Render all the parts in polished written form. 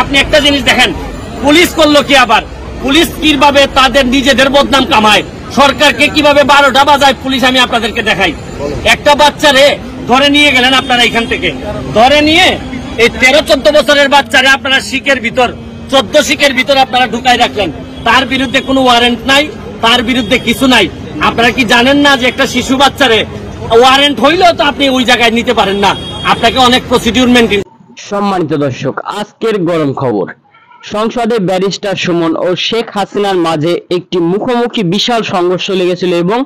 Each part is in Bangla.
আপনি একটা জিনিস দেখেন, পুলিশ করলো কি আবার, পুলিশ কিভাবে তাদের নিজেদের বদনাম কামায়, সরকারকে কিভাবে 12টা বাজায় পুলিশ, আমি আপনাদেরকে দেখাই। একটা বাচ্চারে ধরে নিয়ে গেলেন আপনারা এখান থেকে, ধরে নিয়ে এই 13-14 বছরের বাচ্চারে আপনারা শিখের ভিতর 14 শিখের ভিতর আপনারা ঢুকাই রাখলেন। তার বিরুদ্ধে কোনো ওয়ারেন্ট নাই, তার বিরুদ্ধে কিছু নাই। আপনারা কি জানেন না যে একটা শিশু বাচ্চারে ওয়ারেন্ট হইলেও তো আপনি ওই জায়গায় নিতে পারেন না, আপনাকে অনেক প্রসিডিউর মেনটেন। সম্মানিত দর্শক, আজকের গরম খবর, সংসদে ব্যারিস্টার সুমন ও শেখ হাসিনার মাঝে একটি মুখোমুখি বিশাল সংঘর্ষ লেগেছিল এবং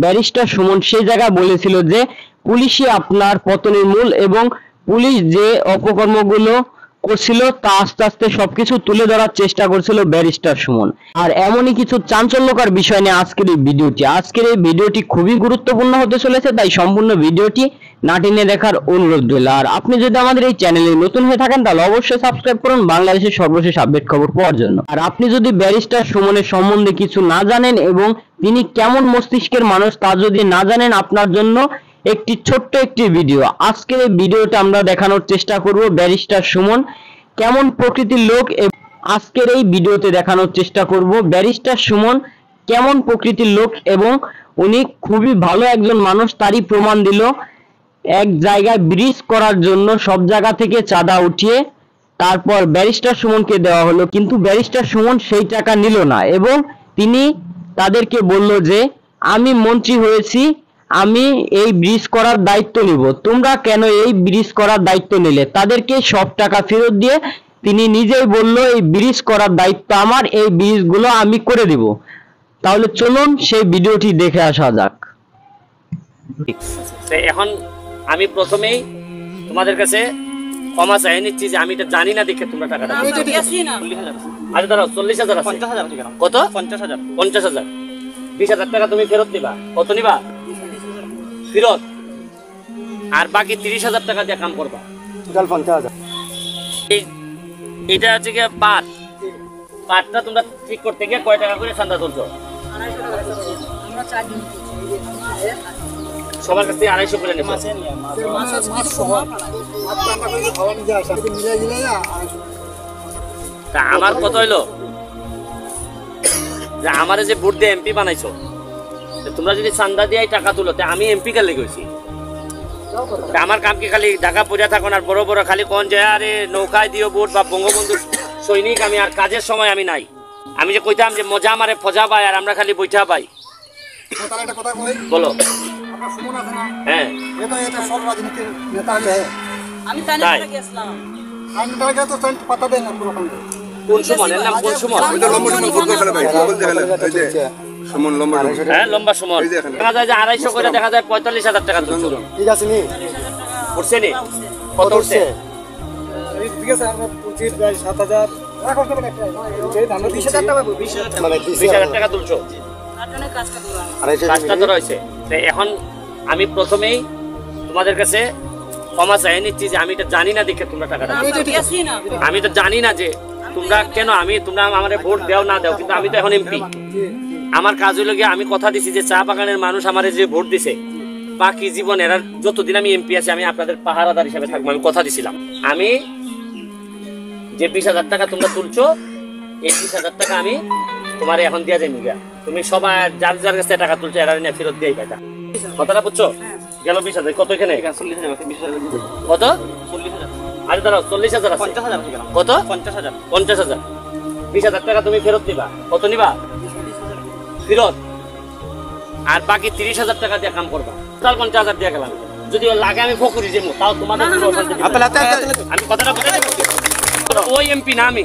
ব্যারিস্টার সুমন সেই জায়গায় বলেছিল যে পুলিশই আপনার পতনের মূল এবং পুলিশ যে অপকর্মগুলো করছিল তা আস্তে আস্তে সবকিছু তুলে ধরার চেষ্টা করছিল ব্যারিস্টার সুমন। আর এমনই কিছু চাঞ্চল্যকর বিষয় নিয়ে আজকের এই ভিডিওটি খুবই গুরুত্বপূর্ণ হতে চলেছে, তাই সম্পূর্ণ ভিডিওটি না টেনে দেখার অনুরোধ রইল। আর আপনি যদি আমাদের এই চ্যানেলে নতুন হয়ে থাকেন তাহলে অবশ্যই সাবস্ক্রাইব করুন বাংলাদেশের সর্বশেষ আপডেট খবর পাওয়ার জন্য। আর আপনি যদি ব্যারিস্টার সুমনের সম্বন্ধে কিছু না জানেন এবং তিনি কেমন মস্তিষ্কের মানুষ তা যদি না জানেন, আপনার জন্য একটি ছোট্ট একটি ভিডিও। আজকের এই ভিডিওটা আমরা দেখানোর চেষ্টা করব ব্যারিস্টার সুমন কেমন প্রকৃতির লোক। আজকের এই ভিডিওতে দেখানোর চেষ্টা করব ব্যারিস্টার সুমন কেমন প্রকৃতির লোক এবং উনি খুবই ভালো একজন মানুষ, তারই প্রমাণ দিল এক জায়গায় ব্রিজ করার জন্য সব জায়গা থেকে চাঁদা উঠিয়ে তারপর ব্যারিস্টার সুমনকে দেওয়া হলো, কিন্তু ব্যারিস্টার সুমন সেই টাকা নিল না এবং তিনি তাদেরকে বলল যে আমি মন্ত্রী হয়েছি, আমি এই ব্রিজ করার দায়িত্ব নিব, তোমরা কেন এই ব্রিজ করার দায়িত্ব নিলে? তাদেরকে সব টাকা ফেরত দিয়ে তিনি নিজেই বলল এই ব্রিজ করার দায়িত্ব আমার, এই ব্রিজগুলো আমি করে দিব। তাহলে চলুন সেই ভিডিওটি দেখে আসা যাক। এখন আমি প্রথমেই তোমাদের কাছে ক্ষমা চাই নিচ্ছি যে আমি এটা জানি না দেখে তোমরা টাকাটা আচ্ছা ধরো 40,000 আছে। কত? 50,000। 50,000। 20,000 টাকা তুমি ফেরত নিবা। কত নিবা ফেরত? আর বাকি 30,000 টাকা দিয়ে কাম করবা। টোটাল 50,000। এটা হচ্ছে কি পাটটা তোমরা ঠিক করতে গিয়ে কয় টাকা করে চাঁদা তুলছো? সবার কাছ থেকে 250 করে নেবো। তা আমার কত হইলো যে আমার যে ভোট দিয়ে এমপি বানাইছো, তোমরা যদি চান্দা দিয়ে টাকা তুলো আমি এমপি কালে গেছি, আমার কাম কি খালি ঢাকা পড়ে থাকুন আর বড় বড় খালি কোন যায় আরে নৌকায় দিও ভোট বা বঙ্গবন্ধু সৈনিক, আমি আর কাজের সময় আমি নাই। আমি যে কইতাম যে মজা মারে ফজা পাই আর আমরা খালি বৈঠা পাই। বলো। হ্যাঁ কোন সময় নাম কোন সময়? হ্যাঁ লম্বা সময় দেখা যায় যে 250 করে দেখা যায় 45,000 টাকা তুলছো। ঠিক আছে নি উঠছে নি? কত উঠছে? 20,000 টাকা তুলছো। কাজটা ধরা হয়েছে। এখন আমি প্রথমেই তোমাদের কাছে ক্ষমা চাই নিচ্ছি যে আমি এটা জানি না দেখে তোমরা টাকাটা, আমি তো জানি না যে তোমরা কেন তোমরা আমাদের ভোট দেও না দেও, কিন্তু আমি তো এখন এমপি। আমার কাজ হইল গিয়ে আমি কথা দিছি যে চা বাগানের মানুষ আমার যে ভোট দিছে বাকি জীবন এরা যতদিন আমি এমপি আছি আমি আপনাদের পাহারাদার হিসেবে থাকবো। আমি কথা দিছিলাম আমি যে 20,000 টাকা তোমরা তুলছো এই 20,000 টাকা আমি তোমার এখন দিয়া যাই মিগা। তুমি সবাই যার যার কাছে টাকা তুলছো এরা নিয়ে ফেরত দিয়েই পাইতা। কথাটা বুঝছো? গেল 20,000। কত এখানে? কত? 40,000। আরে দাঁড়াও 40,000 আছে। 50,000। কত? 50,000। 50,000। 20,000 টাকা তুমি ফেরত নিবা। কত নিবা ফেরত? আর বাকি 30,000 টাকা দিয়ে কাম করবা। টোটাল 50,000 দিয়ে গেলাম। যদি লাগে আমি ফকুরি যাবো তাও তোমাদের আমি কথাটা বলে ওই এমপি না আমি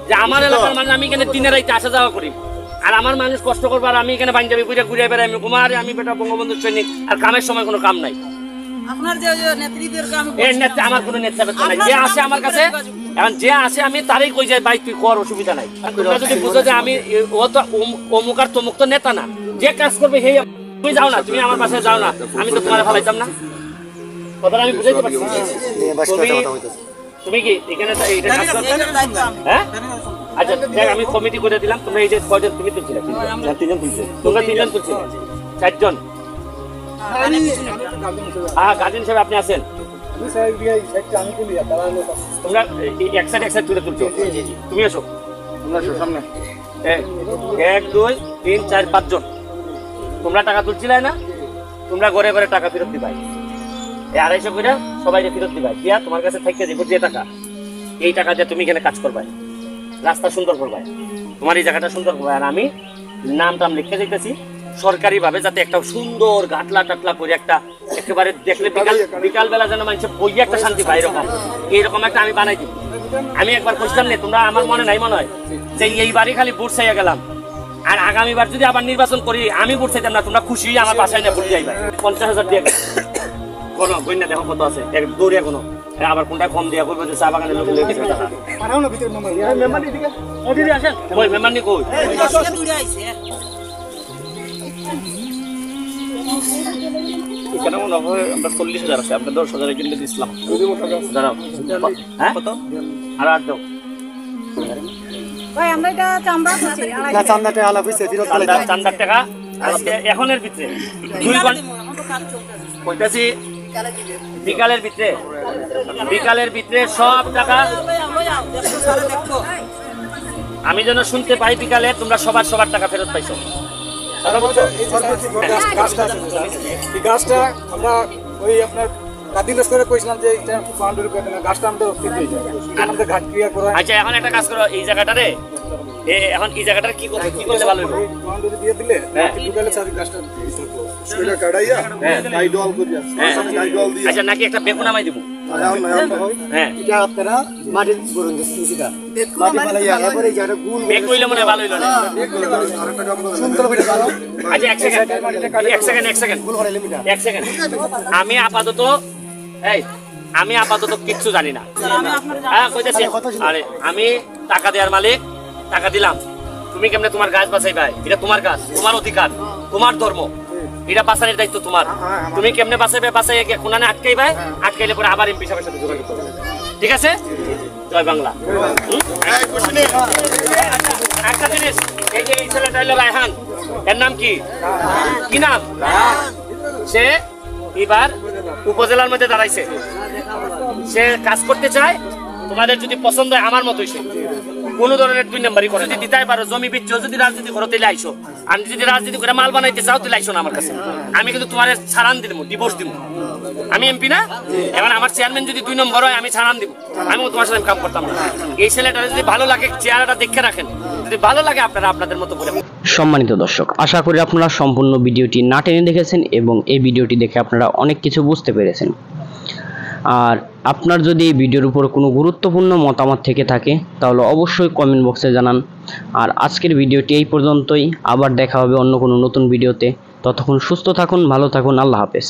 যে আমার এলাকার মানুষ আমি এখানে দিনের রাইতে আসা যাওয়া করি আর আমার মানুষ কষ্ট করবো আর আমি এখানে পাঞ্জাবি ঘুরে ঘুরে বেড়াই। আমি কুমার আমি বেটা বঙ্গবন্ধুর সৈনিক আর কামের সময় কোনো কাম নাই। আমার কোনো নেতা নাই, যে আসে আমার কাছে এখন যে আসে আমি তারই কই যাই ভাই তুই কর, অসুবিধা নাই। তোমরা যদি বুঝো যে আমি ও তো অমুক আর তমুক তো নেতা না, যে কাজ করবে সেই তুমি যাও না, তুমি আমার বাসায় যাও না, আমি তো তোমার ফেলাইতাম না। কথাটা আমি বুঝাইতে পারছি। তুমি কি এখানে হ্যাঁ আচ্ছা দেখ আমি কমিটি করে দিলাম। তোমরা এই যে কয়জন তুমি তুলছিলে? 3জন তুলছে। তোমরা 3জন তুলছিলে? 4জন। হ্যাঁ গার্জেন হিসেবে আপনি আছেন। তোমরা এক সাইড তুলে তুলছো, তুমি এসো সামনে। 1 2 3 4 5 জন তোমরা টাকা তুলছিলে না, তোমরা ঘরে ঘরে টাকা ফেরত দিবাই। এই 250 করে সবাই ফেরত দিবাই। দিয়া তোমার কাছে থেকে দিব যে টাকা, এই টাকা দিয়ে তুমি এখানে কাজ করবাই, রাস্তা সুন্দর করবাই, তোমার এই জায়গাটা সুন্দর করবাই। আর আমি নাম টাম লিখে দিতেছি সরকারি ভাবে, যাতে একটা সুন্দর গাটলা টাটলা করে একটা একেবারে দেখলে বিকাল বেলা যেন মানুষের বইয়ে একটা শান্তি পায়, এইরকম একটা আমি বানাই দিব। আমি একবার বুঝলাম না, তোমরা আমার মনে নাই মনে হয় যে এইবারই খালি ভোট চাইয়া গেলাম, আর আগামীবার যদি আবার নির্বাচন করি আমি ভোট চাইতাম না, তোমরা খুশি আমার বাসায় না ভোট যাইবা। 50,000 দিয়ে কোনো বন্যা দেখো কত আছে, দৌড়িয়া কোনো আবার কোনটা কম দিয়া করবো যে চা বাগানের লোক মেম্বার নি কই কেন মনে হয় আমরা 40,000 আছে, আমরা 10,000 কিনলে দিচ্ছিলাম। দাঁড়াও, হ্যাঁ কত আর 8 দাও। চান্দার টাকা আজকে এখনের ভিতরে 2 ঘন্টা বিকালের ভিতরে সব টাকা আমি যেন শুনতে পাই বিকালে তোমরা সবার টাকা ফেরত পাইছো। গাছটা আমরা ওই আপনার কইছিলাম যে গাছটা আমাদের ঘাট ক্রিয়া করা। আচ্ছা এখন একটা কাজ করো, এই জায়গাটারে এখন এই জায়গাটা কি করলে ভালো হবে? দিয়ে দিলে আচ্ছা নাকি একটা বেকু নামাই দিব? হ্যাঁ আপনারা মাটি বেক হইলে মনে ভালো হইল না। আচ্ছা এক সেকেন্ড আমি আপাতত কিচ্ছু জানি না। হ্যাঁ কইতেছি, আরে আমি টাকা দেওয়ার মালিক, টাকা দিলাম, তুমি কেমনে তোমার গাছ বাঁচাইবা? এটা তোমার গাছ, তোমার অধিকার, তোমার ধর্ম, এটা বাঁচানোর দায়িত্ব তোমার। তুমি কেমনে বাঁচাইবে, বাঁচাই গিয়ে কোনানে আটকাইবা, আটকাইলে পরে আবার এমপি সাহেবের সাথে যোগাযোগ করবে। ঠিক আছে? জয় বাংলা। একটা জিনিস, এই যে এই ছেলেটা হলো রায়হান, এর নাম কি নাম? সে এবার উপজেলার মধ্যে দাঁড়াইছে, সে কাজ করতে চায়। তোমাদের যদি পছন্দ হয় আমার মতোই, সে কোনো ধরনের 2 নাম্বারই করে যদি দিতে পারো, জমি বিচ্ছ যদি রাজনীতি করো তাহলে আইসো, আমি যদি রাজনীতি করে মাল বানাইতে চাও তাহলে আইসো না আমার কাছে। আমি কিন্তু তোমার ছাড়ান দিব, ডিভোর্স দিব। আমি এমপি না, এবার আমার চেয়ারম্যান যদি 2 নম্বর হয় আমি ছাড়ান দিব, আমিও তোমার সাথে কাম করতাম না। এই ছেলেটা যদি ভালো লাগে, চেহারাটা দেখে রাখেন, যদি ভালো লাগে আপনারা আপনাদের মতো করে। সম্মানিত দর্শক, আশা করি আপনারা সম্পূর্ণ ভিডিওটি না টেনে দেখেছেন এবং এই ভিডিওটি দেখে আপনারা অনেক কিছু বুঝতে পেরেছেন। আর আপনার যদি এই ভিডিওর উপর কোনো গুরুত্বপূর্ণ মতামত থেকে থাকে তাহলে অবশ্যই কমেন্ট বক্সে জানান। আর আজকের ভিডিওটি এই পর্যন্তই, আবার দেখা হবে অন্য কোনো নতুন ভিডিওতে। ততক্ষণ সুস্থ থাকুন, ভালো থাকুন, আল্লাহ হাফেজ।